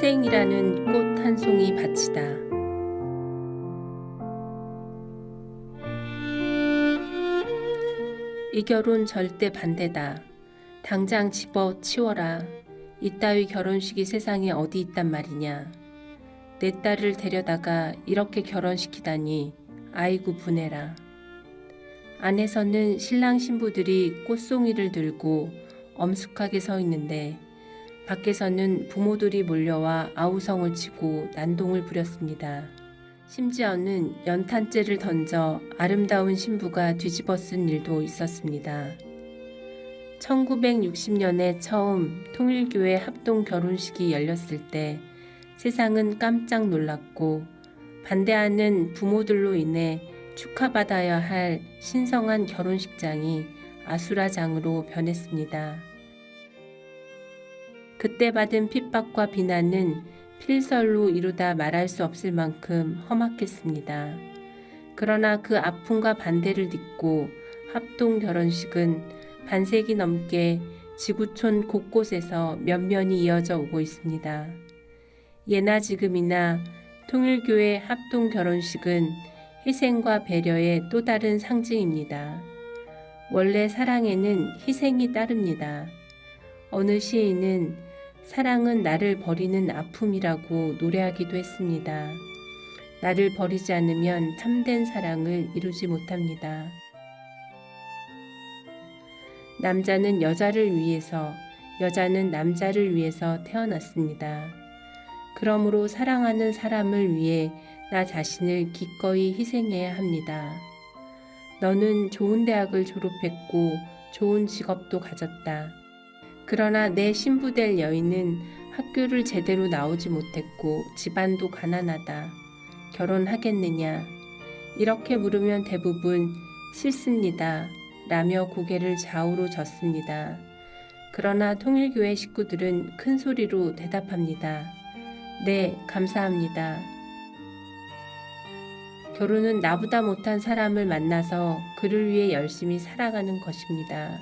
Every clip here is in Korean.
희생이라는 꽃 한 송이 바치다. 이 결혼 절대 반대다. 당장 집어치워라. 이따위 결혼식이 세상에 어디 있단 말이냐. 내 딸을 데려다가 이렇게 결혼시키다니 아이고 분해라. 안에서는 신랑 신부들이 꽃송이를 들고 엄숙하게 서 있는데 밖에서는 부모들이 몰려와 아우성을 치고 난동을 부렸습니다. 심지어는 연탄재를 던져 아름다운 신부가 뒤집어 쓴 일도 있었습니다. 1960년에 처음 통일교회 합동 결혼식이 열렸을 때 세상은 깜짝 놀랐고 반대하는 부모들로 인해 축하받아야 할 신성한 결혼식장이 아수라장으로 변했습니다. 그때 받은 핍박과 비난은 필설로 이루다 말할 수 없을 만큼 험악했습니다. 그러나 그 아픔과 반대를 딛고 합동 결혼식은 반세기 넘게 지구촌 곳곳에서 면면이 이어져 오고 있습니다. 예나 지금이나 통일교회 합동 결혼식은 희생과 배려의 또 다른 상징입니다. 원래 사랑에는 희생이 따릅니다. 어느 시인은 사랑은 나를 버리는 아픔이라고 노래하기도 했습니다. 나를 버리지 않으면 참된 사랑을 이루지 못합니다. 남자는 여자를 위해서, 여자는 남자를 위해서 태어났습니다. 그러므로 사랑하는 사람을 위해 나 자신을 기꺼이 희생해야 합니다. 너는 좋은 대학을 졸업했고 좋은 직업도 가졌다. 그러나 내 신부될 여인은 학교를 제대로 나오지 못했고 집안도 가난하다. 결혼하겠느냐? 이렇게 물으면 대부분 싫습니다. 라며 고개를 좌우로 젓습니다. 그러나 통일교회 식구들은 큰 소리로 대답합니다. 네, 감사합니다. 결혼은 나보다 못한 사람을 만나서 그를 위해 열심히 살아가는 것입니다.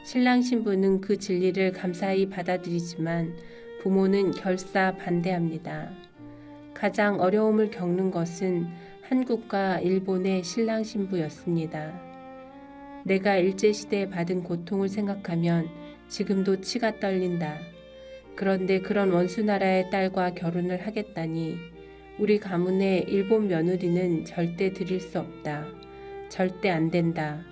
신랑 신부는 그 진리를 감사히 받아들이지만 부모는 결사 반대합니다. 가장 어려움을 겪는 것은 한국과 일본의 신랑 신부였습니다. 내가 일제시대에 받은 고통을 생각하면 지금도 치가 떨린다. 그런데 그런 원수나라의 딸과 결혼을 하겠다니 우리 가문의 일본 며느리는 절대 드릴 수 없다. 절대 안 된다.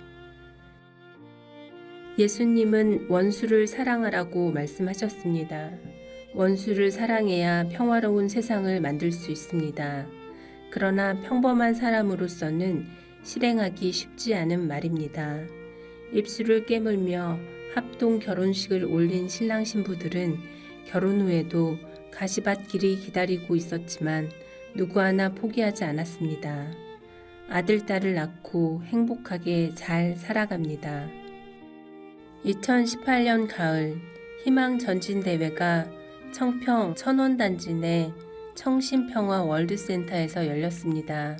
예수님은 원수를 사랑하라고 말씀하셨습니다. 원수를 사랑해야 평화로운 세상을 만들 수 있습니다. 그러나 평범한 사람으로서는 실행하기 쉽지 않은 말입니다. 입술을 깨물며 합동 결혼식을 올린 신랑 신부들은 결혼 후에도 가시밭길이 기다리고 있었지만 누구 하나 포기하지 않았습니다. 아들, 딸을 낳고 행복하게 잘 살아갑니다. 2018년 가을 희망전진대회가 청평 천원단지 내 청신평화 월드센터에서 열렸습니다.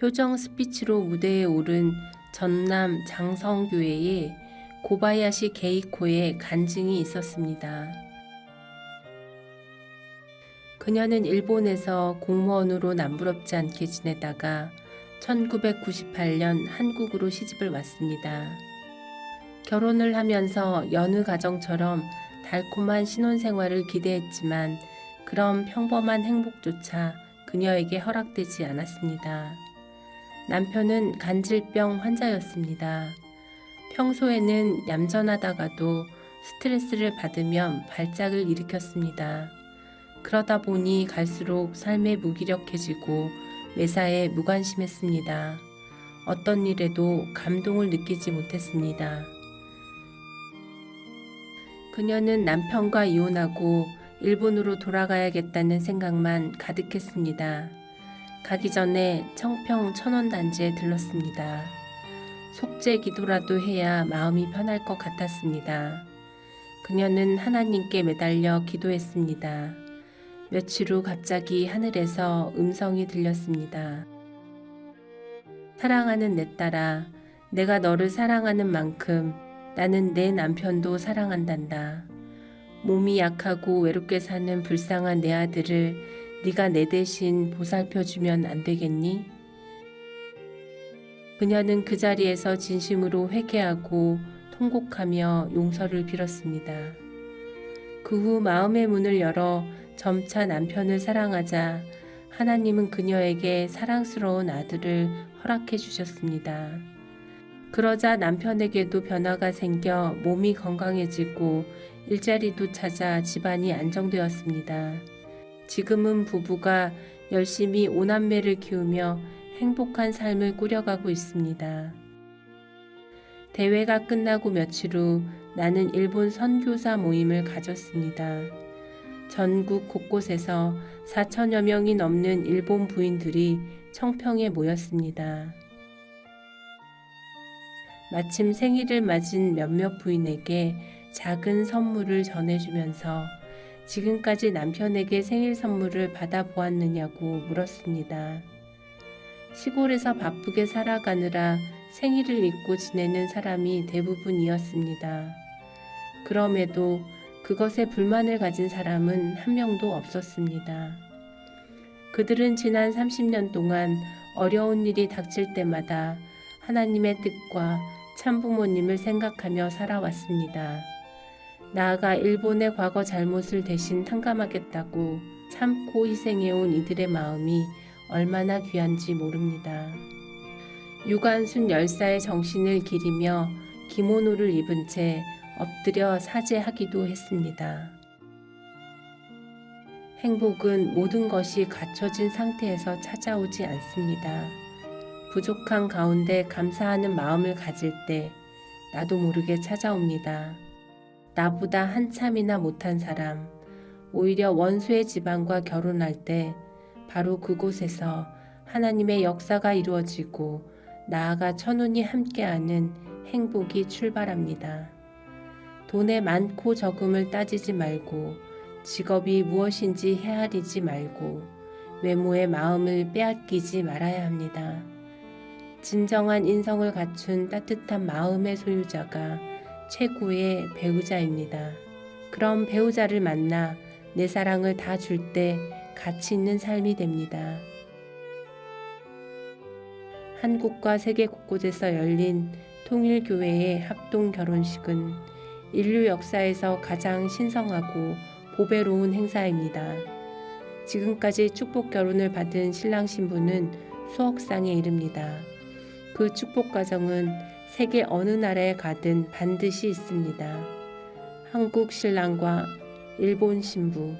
효정 스피치로 무대에 오른 전남 장성교회의 고바야시 게이코의 간증이 있었습니다. 그녀는 일본에서 공무원으로 남부럽지 않게 지내다가 1998년 한국으로 시집을 왔습니다. 결혼을 하면서 여느 가정처럼 달콤한 신혼생활을 기대했지만 그런 평범한 행복조차 그녀에게 허락되지 않았습니다. 남편은 간질병 환자였습니다. 평소에는 얌전하다가도 스트레스를 받으면 발작을 일으켰습니다. 그러다 보니 갈수록 삶에 무기력해지고 매사에 무관심했습니다. 어떤 일에도 감동을 느끼지 못했습니다. 그녀는 남편과 이혼하고 일본으로 돌아가야겠다는 생각만 가득했습니다. 가기 전에 청평 천원단지에 들렀습니다. 속죄 기도라도 해야 마음이 편할 것 같았습니다. 그녀는 하나님께 매달려 기도했습니다. 며칠 후 갑자기 하늘에서 음성이 들렸습니다. 사랑하는 내 딸아, 내가 너를 사랑하는 만큼 나는 내 남편도 사랑한단다. 몸이 약하고 외롭게 사는 불쌍한 내 아들을 네가 내 대신 보살펴주면 안 되겠니? 그녀는 그 자리에서 진심으로 회개하고 통곡하며 용서를 빌었습니다. 그 후 마음의 문을 열어 점차 남편을 사랑하자 하나님은 그녀에게 사랑스러운 아들을 허락해 주셨습니다. 그러자 남편에게도 변화가 생겨 몸이 건강해지고 일자리도 찾아 집안이 안정되었습니다. 지금은 부부가 열심히 오남매를 키우며 행복한 삶을 꾸려가고 있습니다. 대회가 끝나고 며칠 후 나는 일본 선교사 모임을 가졌습니다. 전국 곳곳에서 4천여 명이 넘는 일본 부인들이 청평에 모였습니다. 마침 생일을 맞은 몇몇 부인에게 작은 선물을 전해주면서 지금까지 남편에게 생일 선물을 받아보았느냐고 물었습니다. 시골에서 바쁘게 살아가느라 생일을 잊고 지내는 사람이 대부분이었습니다. 그럼에도 그것에 불만을 가진 사람은 한 명도 없었습니다. 그들은 지난 30년 동안 어려운 일이 닥칠 때마다 하나님의 뜻과 참부모님을 생각하며 살아왔습니다. 나아가 일본의 과거 잘못을 대신 탕감하겠다고 참고 희생해온 이들의 마음이 얼마나 귀한지 모릅니다. 유관순 열사의 정신을 기리며 기모노를 입은 채 엎드려 사죄하기도 했습니다. 행복은 모든 것이 갖춰진 상태에서 찾아오지 않습니다. 부족한 가운데 감사하는 마음을 가질 때 나도 모르게 찾아옵니다. 나보다 한참이나 못한 사람, 오히려 원수의 집안과 결혼할 때 바로 그곳에서 하나님의 역사가 이루어지고 나아가 천운이 함께하는 행복이 출발합니다. 돈의 많고 적음을 따지지 말고 직업이 무엇인지 헤아리지 말고 외모의 마음을 빼앗기지 말아야 합니다. 진정한 인성을 갖춘 따뜻한 마음의 소유자가 최고의 배우자입니다. 그럼 배우자를 만나 내 사랑을 다 줄 때 가치 있는 삶이 됩니다. 한국과 세계 곳곳에서 열린 통일교회의 합동 결혼식은 인류 역사에서 가장 신성하고 보배로운 행사입니다. 지금까지 축복 결혼을 받은 신랑 신부는 수억 쌍에 이릅니다. 그 축복 과정은 세계 어느 나라에 가든 반드시 있습니다. 한국 신랑과 일본 신부,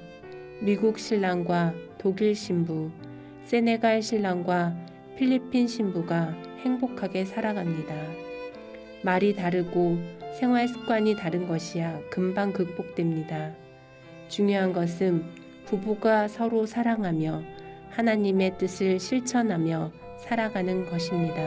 미국 신랑과 독일 신부, 세네갈 신랑과 필리핀 신부가 행복하게 살아갑니다. 말이 다르고 생활 습관이 다른 것이야 금방 극복됩니다. 중요한 것은 부부가 서로 사랑하며 하나님의 뜻을 실천하며 살아가는 것입니다.